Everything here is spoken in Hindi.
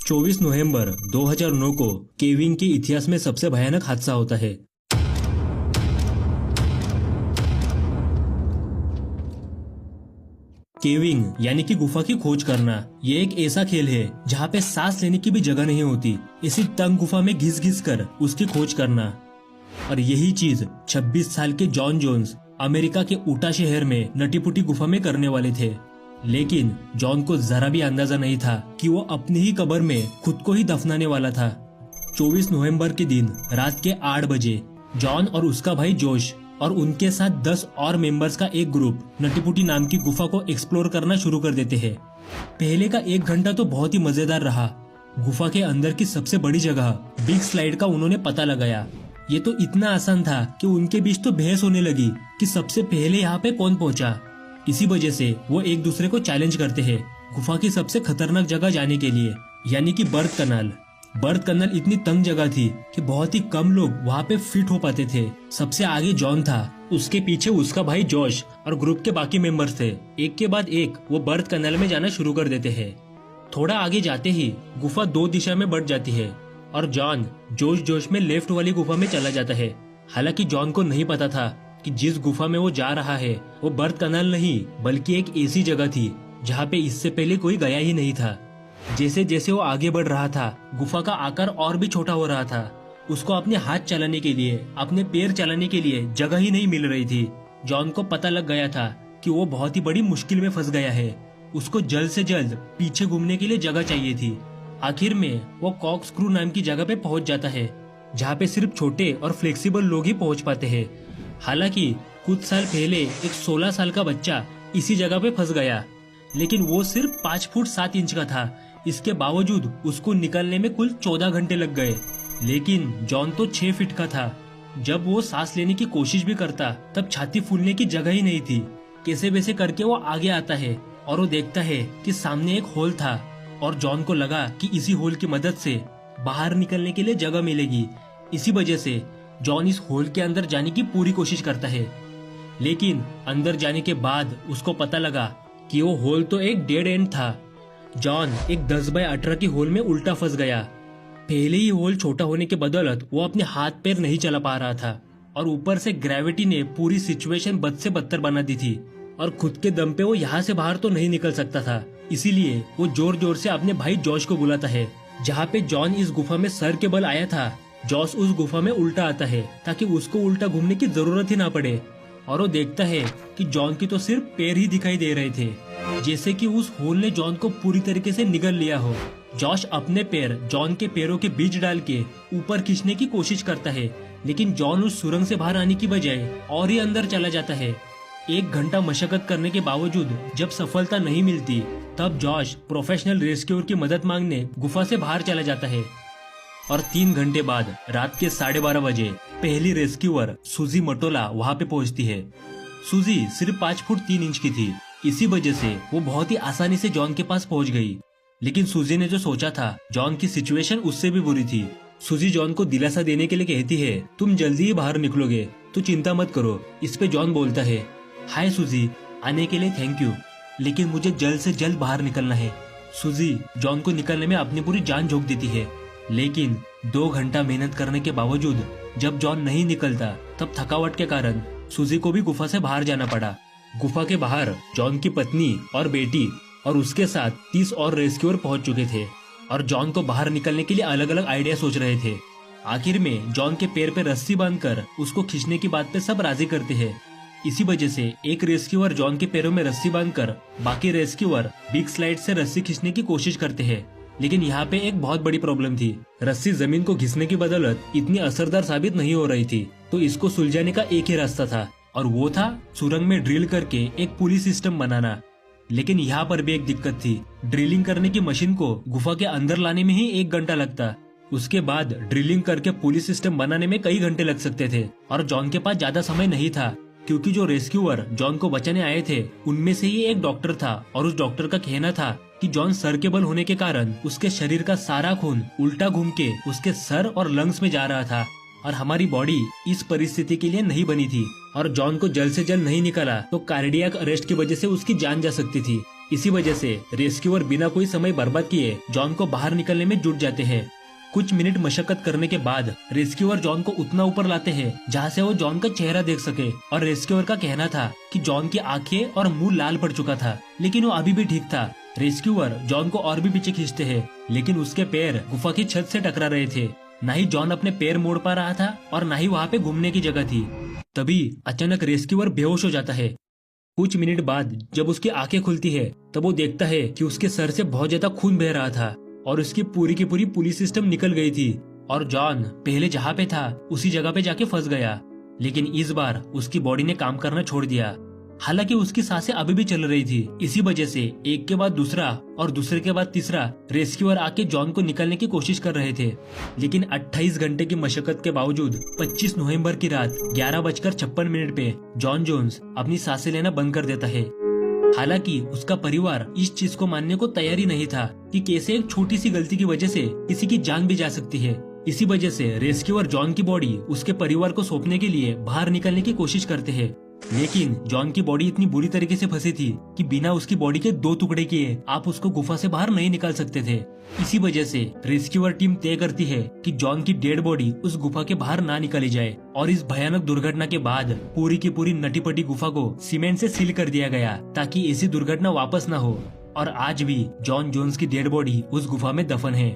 24 नवंबर 2009 को केविंग के इतिहास में सबसे भयानक हादसा होता है। केविंग यानी कि गुफा की खोज करना, ये एक ऐसा खेल है जहाँ पे सांस लेने की भी जगह नहीं होती। इसी तंग गुफा में घिस घिस कर उसकी खोज करना। और यही चीज 26 साल के जॉन जोन्स अमेरिका के उटा शहर में नटीपुटी गुफा में करने वाले थे। लेकिन जॉन को जरा भी अंदाजा नहीं था कि वो अपनी ही कब्र में खुद को ही दफनाने वाला था। 24 नवंबर के दिन रात के 8 बजे जॉन और उसका भाई जोश और उनके साथ 10 और मेंबर्स का एक ग्रुप नटीपुटी नाम की गुफा को एक्सप्लोर करना शुरू कर देते हैं। पहले का 1 घंटा तो बहुत ही मजेदार रहा। गुफा के अंदर की सबसे बड़ी जगह बिग स्लाइड का उन्होंने पता लगाया। ये तो इतना आसान था कि उनके बीच तो बहस होने लगी कि सबसे पहले यहाँ पे कौन पहुंचा। इसी वजह से वो एक दूसरे को चैलेंज करते हैं गुफा की सबसे खतरनाक जगह जाने के लिए, यानी कि बर्थ कनाल। बर्थ कनाल इतनी तंग जगह थी कि बहुत ही कम लोग वहाँ पे फिट हो पाते थे। सबसे आगे जॉन था, उसके पीछे उसका भाई जोश और ग्रुप के बाकी मेंबर्स थे। एक के बाद एक वो बर्थ कनाल में जाना शुरू कर देते हैं। थोड़ा आगे जाते ही गुफा 2 दिशा में बढ़ जाती है और जॉन जोश जोश में लेफ्ट वाली गुफा में चला जाता है। हालांकि जॉन को नहीं पता था कि जिस गुफा में वो जा रहा है वो बर्थ कनाल नहीं बल्कि एक ऐसी जगह थी जहाँ पे इससे पहले कोई गया ही नहीं था। जैसे जैसे वो आगे बढ़ रहा था गुफा का आकार और भी छोटा हो रहा था। उसको अपने हाथ चलाने के लिए, अपने पैर चलाने के लिए जगह ही नहीं मिल रही थी। जॉन को पता लग गया था कि वो बहुत ही बड़ी मुश्किल में फंस गया है। उसको जल्द से जल्द पीछे घूमने के लिए जगह चाहिए थी। आखिर में वो कॉक स्क्रू नाम की जगह पे पहुंच जाता है जहाँ पे सिर्फ छोटे और फ्लेक्सिबल लोग ही पहुंच पाते हैं। हालांकि कुछ साल पहले एक 16 साल का बच्चा इसी जगह पे फंस गया, लेकिन वो सिर्फ 5 फुट 7 इंच का था। इसके बावजूद उसको निकलने में कुल 14 घंटे लग गए। लेकिन जॉन तो 6 फीट का था। जब वो सांस लेने की कोशिश भी करता तब छाती फूलने की जगह ही नहीं थी। कैसे वैसे करके वो आगे आता है और वो देखता है कि सामने एक होल था और जॉन को लगा कि इसी होल की मदद से बाहर निकलने के लिए जगह मिलेगी। इसी वजह से जॉन इस होल के अंदर जाने की पूरी कोशिश करता है। लेकिन अंदर जाने के बाद उसको पता लगा कि वो होल तो एक डेड एंड था। जॉन एक 10 बाय 18 की होल में उल्टा फंस गया। पहले ही होल छोटा होने के बदौलत वो अपने हाथ पैर नहीं चला पा रहा था और ऊपर से ग्रेविटी ने पूरी सिचुएशन बद से बदतर बना दी थी और खुद के दम पे वो यहाँ से बाहर तो नहीं निकल सकता था। इसीलिए वो जोर जोर से अपने भाई जॉश को बुलाता है। जहाँ पे जॉन इस गुफा में सर के बल आया था, जॉश उस गुफा में उल्टा आता है ताकि उसको उल्टा घूमने की जरूरत ही ना पड़े। और वो देखता है कि जॉन की तो सिर्फ पैर ही दिखाई दे रहे थे, जैसे कि उस होल ने जॉन को पूरी तरीके से निगल लिया हो। जॉश अपने पैर जॉन के पैरों के बीच डाल के ऊपर खींचने की कोशिश करता है, लेकिन जॉन उस सुरंग से बाहर आने की बजाय और ही अंदर चला जाता है। 1 घंटा मशक्कत करने के बावजूद जब सफलता नहीं मिलती तब जॉश प्रोफेशनल रेस्क्यूअर की मदद मांगने गुफा से बाहर चला जाता है। और 3 घंटे बाद रात के 12:30 बजे पहली रेस्क्यूअर सुजी मटोला वहाँ पे पहुँचती है। सुजी सिर्फ 5 फुट 3 इंच की थी। इसी वजह से वो बहुत ही आसानी से जॉन के पास पहुँच गई। लेकिन सुजी ने जो सोचा था, जॉन की सिचुएशन उससे भी बुरी थी। सुजी जॉन को दिलासा देने के लिए कहती है, तुम जल्दी ही बाहर निकलोगे, तो चिंता मत करो। इस पे जॉन बोलता है, हाय सुजी, आने के लिए थैंक यू, लेकिन मुझे जल्द से जल्द बाहर निकलना है। सुजी जॉन को निकलने में अपनी पूरी जान झोंक देती है। लेकिन 2 घंटा मेहनत करने के बावजूद जब जॉन नहीं निकलता तब थकावट के कारण सुजी को भी गुफा से बाहर जाना पड़ा। गुफा के बाहर जॉन की पत्नी और बेटी और उसके साथ 30 और रेस्क्यूअर पहुंच चुके थे और जॉन को बाहर निकलने के लिए अलग अलग आइडिया सोच रहे थे। आखिर में जॉन के पैर पे रस्सी बांधकर उसको खींचने की बात पे सब राजी करते हैं। इसी वजह से एक रेस्क्यूअर जॉन के पैरों में रस्सी बांधकर बाकी रेस्क्यूअर बिग स्लाइड से रस्सी खींचने की कोशिश करते हैं। लेकिन यहाँ पे एक बहुत बड़ी प्रॉब्लम थी। रस्सी जमीन को घिसने की बदौलत इतनी असरदार साबित नहीं हो रही थी, तो इसको सुलझाने का एक ही रास्ता था और वो था सुरंग में ड्रिल करके एक पुली सिस्टम बनाना। लेकिन यहाँ पर भी एक दिक्कत थी। ड्रिलिंग करने की मशीन को गुफा के अंदर लाने में ही 1 घंटा लगता। उसके बाद ड्रिलिंग करके पुली सिस्टम बनाने में कई घंटे लग सकते थे और जॉन के पास ज्यादा समय नहीं था, क्योंकि जो रेस्क्यूअर जॉन को बचाने आए थे उनमें से ही एक डॉक्टर था और उस डॉक्टर का कहना था कि जॉन सर के बल होने के कारण उसके शरीर का सारा खून उल्टा घूम के उसके सर और लंग्स में जा रहा था और हमारी बॉडी इस परिस्थिति के लिए नहीं बनी थी और जॉन को जल्द से जल्द नहीं निकाला तो कार्डियक अरेस्ट की वजह से उसकी जान जा सकती थी। इसी वजह से रेस्क्यूअर बिना कोई समय बर्बाद किए जॉन को बाहर निकलने में जुट जाते हैं। कुछ मिनट मशक्कत करने के बाद रेस्क्यूअर जॉन को उतना ऊपर लाते हैं जहाँ से वो जॉन का चेहरा देख सके, और रेस्क्यूअर का कहना था कि जॉन की आंखें और मुंह लाल पड़ चुका था, लेकिन वो अभी भी ठीक था। रेस्क्यूअर जॉन को और भी पीछे खींचते हैं, लेकिन उसके पैर गुफा की छत से टकरा रहे थे। न ही जॉन अपने पैर मोड़ पा रहा था और न ही वहाँ पे घूमने की जगह थी। तभी अचानक रेस्क्यूअर बेहोश हो जाता है। कुछ मिनट बाद जब उसकी आंखें खुलती है तब वो देखता है कि उसके सर से बहुत ज्यादा खून बह रहा था और उसकी पूरी की पूरी पुलिस सिस्टम निकल गई थी, और जॉन पहले जहाँ पे था उसी जगह पे जाके फंस गया। लेकिन इस बार उसकी बॉडी ने काम करना छोड़ दिया। हालांकि उसकी सांसें अभी भी चल रही थी। इसी वजह से एक के बाद दूसरा और दूसरे के बाद तीसरा रेस्क्यूअर आके जॉन को निकालने की कोशिश कर रहे थे। लेकिन 28 घंटे की मशक्कत के बावजूद 25 नवंबर की रात 11:56 पे जॉन जोन्स अपनी सांसें लेना बंद कर देता है। हालांकि उसका परिवार इस चीज को मानने को तैयार ही नहीं था कि कैसे एक छोटी सी गलती की वजह से किसी की जान भी जा सकती है। इसी वजह से रेस्क्यूअर जॉन की बॉडी उसके परिवार को सौंपने के लिए बाहर निकलने की कोशिश करते हैं। लेकिन जॉन की बॉडी इतनी बुरी तरीके से फंसी थी कि बिना उसकी बॉडी के 2 टुकड़े किए आप उसको गुफा से बाहर नहीं निकाल सकते थे। इसी वजह से रेस्क्यूअर टीम तय करती है कि जॉन की डेड बॉडी उस गुफा के बाहर ना निकाली जाए, और इस भयानक दुर्घटना के बाद पूरी की पूरी नटीपटी गुफा को सीमेंट से सील कर दिया गया ताकि ऐसी दुर्घटना वापस न हो। और आज भी जॉन जोन्स की डेड बॉडी उस गुफा में दफन है।